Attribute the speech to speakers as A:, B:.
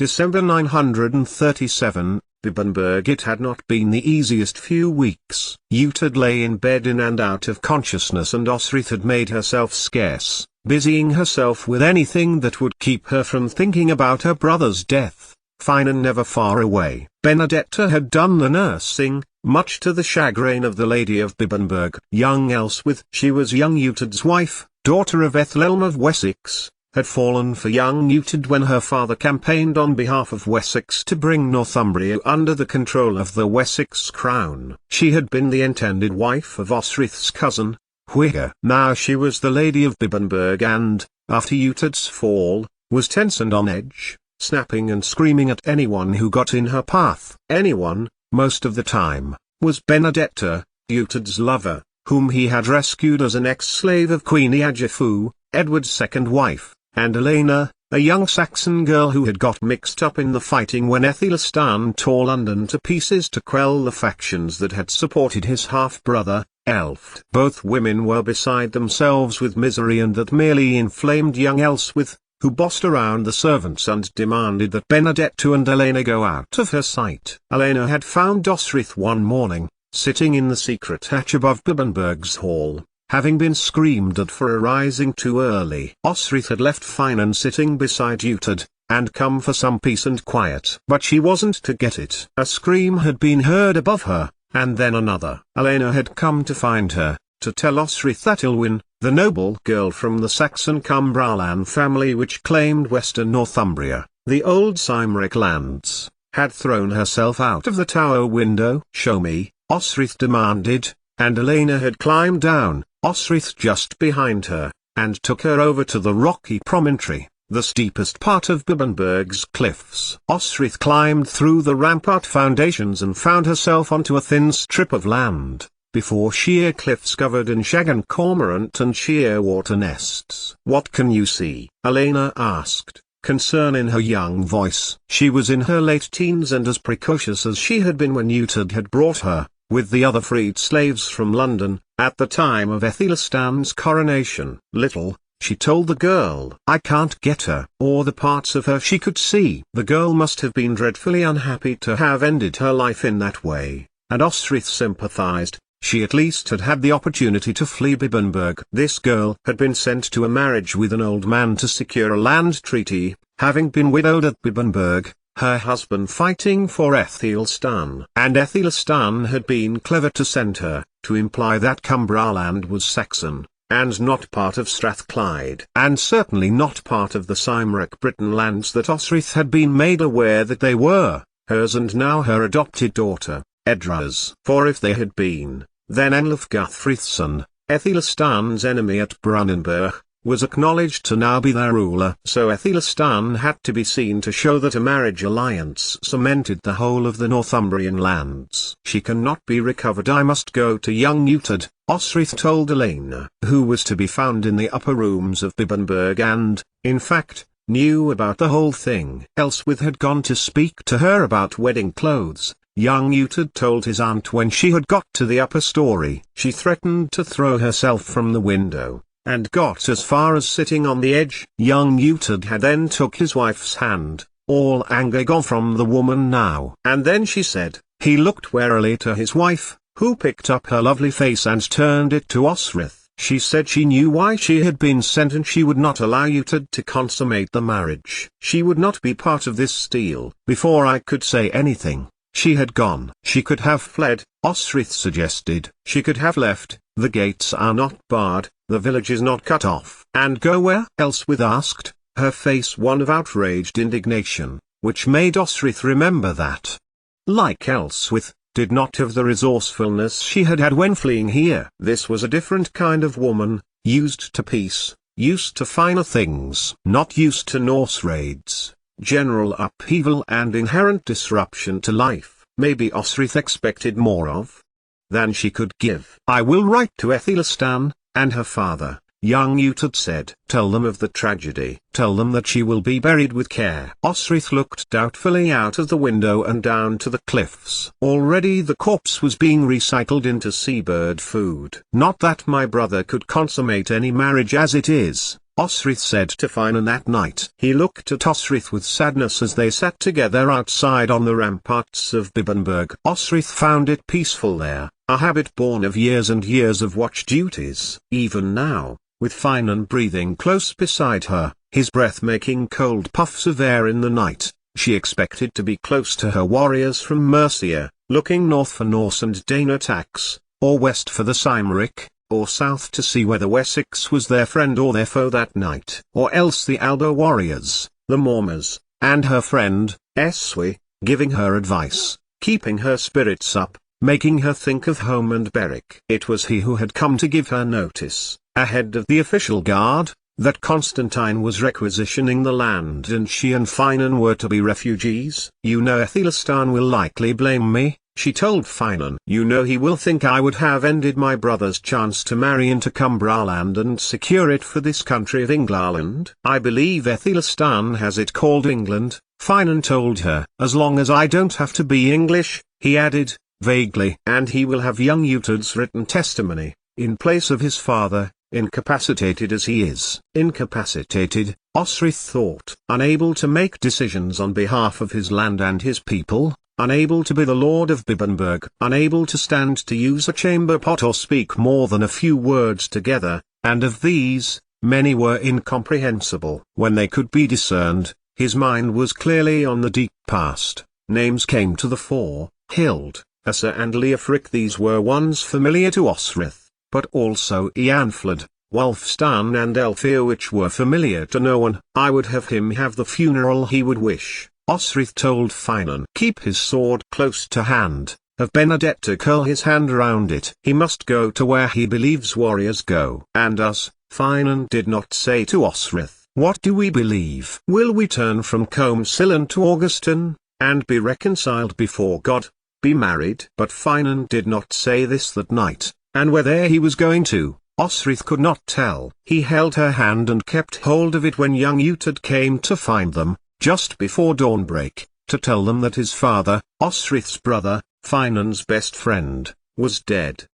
A: December 937, Bibbenberg. It had not been the easiest few weeks. Uhtred lay in bed in and out of consciousness, and Osrith had made herself scarce, busying herself with anything that would keep her from thinking about her brother's death. Finan never far away. Benedetta had done the nursing, much to the chagrin of the Lady of Bibbenberg. Young Elswith, she was young Uhtred's wife, daughter of Ethelelm of Wessex, had fallen for young Uhtred when her father campaigned on behalf of Wessex to bring Northumbria under the control of the Wessex crown. She had been the intended wife of Osrith's cousin, Wigger. Now she was the Lady of Bibbenberg and, after Uhtred's fall, was tense and on edge, snapping and screaming at anyone who got in her path. Anyone, most of the time, was Benedetta, Uhtred's lover, whom he had rescued as an ex-slave of Queen Eadgifu, Edward's second wife, and Elena, a young Saxon girl who had got mixed up in the fighting when Aethelstan tore London to pieces to quell the factions that had supported his half-brother, Elfed. Both women were beside themselves with misery, and that merely inflamed young Elswith, who bossed around the servants and demanded that Benedetta and Elena go out of her sight. Elena had found Osrith one morning, sitting in the secret hatch above Bibbenberg's hall, having been screamed at for arising too early. Osrith had left Finan sitting beside Uhtred, and come for some peace and quiet. But she wasn't to get it. A scream had been heard above her, and then another. Elena had come to find her, to tell Osrith that Ilwyn, the noble girl from the Saxon Cumbralan family which claimed western Northumbria, the old Cymric lands, had thrown herself out of the tower window. "Show me," Osrith demanded, and Elena had climbed down, Osrith just behind her, and took her over to the rocky promontory, the steepest part of Bibbenberg's cliffs. Osrith climbed through the rampart foundations and found herself onto a thin strip of land, before sheer cliffs covered in shag and cormorant and shearwater nests. "What can you see?" Elena asked, concern in her young voice. She was in her late teens and as precocious as she had been when Uhtred had brought her, with the other freed slaves from London, at the time of Ethelstan's coronation. "Little," she told the girl. "I can't get her, or the parts of her she could see." The girl must have been dreadfully unhappy to have ended her life in that way, and Osrith sympathized. She at least had had the opportunity to flee Bibbenberg. This girl had been sent to a marriage with an old man to secure a land treaty, having been widowed at Bibbenberg, her husband fighting for Aethelstan. And Aethelstan had been clever to send her, to imply that Cumbraland was Saxon, and not part of Strathclyde, and certainly not part of the Cymric Britain lands that Osrith had been made aware that they were, hers and now her adopted daughter, Edra's. For if they had been, then Enlaf Guthfrithson, Ethelstan's enemy at Brunanburh, was acknowledged to now be their ruler. So Aethelstan had to be seen to show that a marriage alliance cemented the whole of the Northumbrian lands. "She cannot be recovered. I must go to young Uhtred," Osrith told Elena, who was to be found in the upper rooms of Bibbenberg and, in fact, knew about the whole thing. Elswith had gone to speak to her about wedding clothes. Young Uhtred told his aunt when she had got to the upper story. She threatened to throw herself from the window, and got as far as sitting on the edge. Young Uhtred had then took his wife's hand, all anger gone from the woman now. And then she said, he looked warily to his wife, who picked up her lovely face and turned it to Osrith. She said she knew why she had been sent, and she would not allow Uhtred to consummate the marriage. She would not be part of this deal. Before I could say anything, she had gone. She could have fled, Osrith suggested. She could have left. The gates are not barred, the village is not cut off. And go where? Elswith asked, her face one of outraged indignation, which made Osrith remember that, like Elswith, did not have the resourcefulness she had had when fleeing here. This was a different kind of woman, used to peace, used to finer things, not used to Norse raids, general upheaval and inherent disruption to life. Maybe Osrith expected more of than she could give. I will write to Aethelstan, and her father, young Uhtred said. Tell them of the tragedy. Tell them that she will be buried with care. Osrith looked doubtfully out of the window and down to the cliffs. Already the corpse was being recycled into seabird food. Not that my brother could consummate any marriage as it is, Osrith said to Finan that night. He looked at Osrith with sadness as they sat together outside on the ramparts of Bibbenberg. Osrith found it peaceful there, a habit born of years and years of watch duties. Even now, with Finan breathing close beside her, his breath making cold puffs of air in the night, she expected to be close to her warriors from Mercia, looking north for Norse and Dane attacks, or west for the Cymric, or south to see whether Wessex was their friend or their foe that night. Or else the Alba warriors, the Mormers, and her friend, Eswi, giving her advice, keeping her spirits up, making her think of home and Beric. It was he who had come to give her notice, ahead of the official guard, that Constantine was requisitioning the land and she and Finan were to be refugees. You know Aethelstan will likely blame me, she told Finan. You know he will think I would have ended my brother's chance to marry into Cumbraland and secure it for this country of England. I believe Aethelstan has it called England, Finan told her. As long as I don't have to be English, he added, vaguely. And he will have young Utud's written testimony, in place of his father, incapacitated as he is. Incapacitated, Osrith thought. Unable to make decisions on behalf of his land and his people, unable to be the lord of Bibbenberg, unable to stand to use a chamber pot or speak more than a few words together, and of these, many were incomprehensible. When they could be discerned, his mind was clearly on the deep past. Names came to the fore, Hild, Asa and Leofric. These were ones familiar to Osrith, but also Eanfled, Wulfstan and Elfir, which were familiar to no one. I would have him have the funeral he would wish, Osrith told Finan. Keep his sword close to hand, have Benedette to curl his hand around it. He must go to where he believes warriors go. And us, Finan did not say to Osrith. What do we believe? Will we turn from Combe-Sillan to Augustin, and be reconciled before God, be married? But Finan did not say this that night. And whether he was going to, Osrith could not tell. He held her hand and kept hold of it when young Utud came to find them, just before dawnbreak, to tell them that his father, Osrith's brother, Finan's best friend, was dead.